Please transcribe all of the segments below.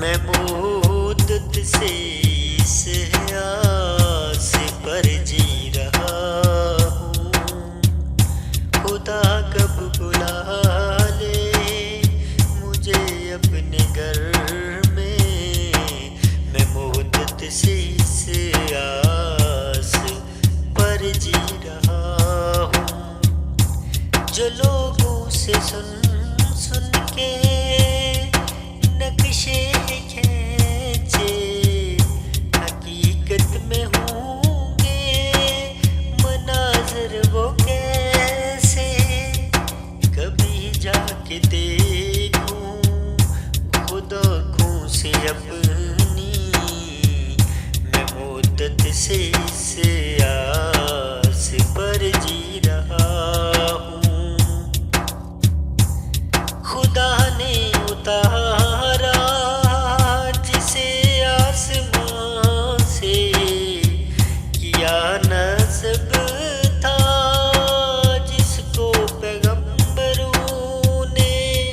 میں مدت سے اس آس پر جی رہا ہوں، خدا کب بلا لے مجھے اپنے گھر میں مدت سے اس آس پر جی رہا ہوں۔ جو لوگوں سے سن کے نقشے کھینچے حقیقت میں ہوں گے مناظر وہ کیسے، کبھی جا کے دیکھوں خود آنکھوں سے اپنی، میں مدت سے اس آس پر جی رہا ہوں۔ خدا نے اتارا جسے آسمان سے، کیا نصب تھا جس کو پیغمبروں نے،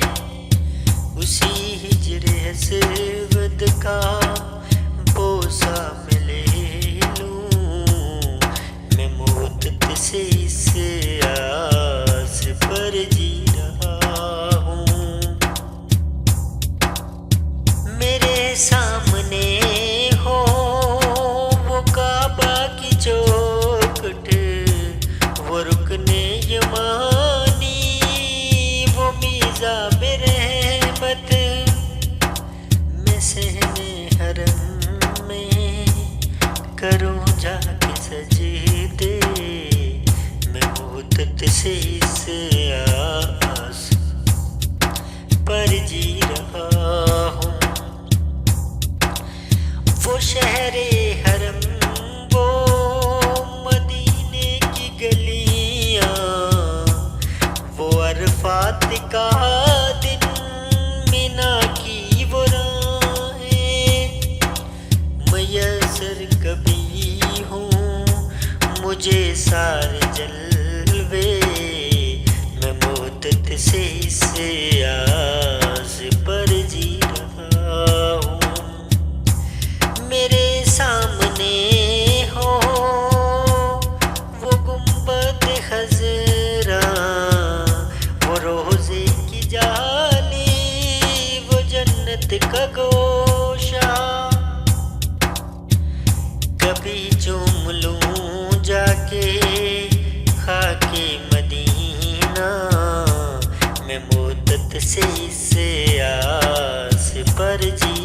اسی ہجر اسود کا بوسہ میں لے لوں، میں مدت سے اس آس پر جی رہا ہوں۔ میرے سامنے ہو وہ کعبہ کی چوکھٹ، وہ رکن یمانی، وہ میزاب رحمت، میں صحن حرم میں کروں جا کے سجدے، میں مدت سے اس آس پر جی رہا ہوں۔ وہ شہر حرم، وہ مدینے کی گلیاں، وہ عرفات کا دن، مینا کی وہ راہیں، میسر کبھی ہوں مجھے سارے جلوے، میں مدت سے اس آس پر جی رہا ہوں۔ میرے سامنے ہو وہ گنبد خضرا، وہ روضے کی جالی، وہ جنت کا گوشہ، کبھی چوم لوں جا کے خاک مدینہ، میں مدت سے اس آس پر جی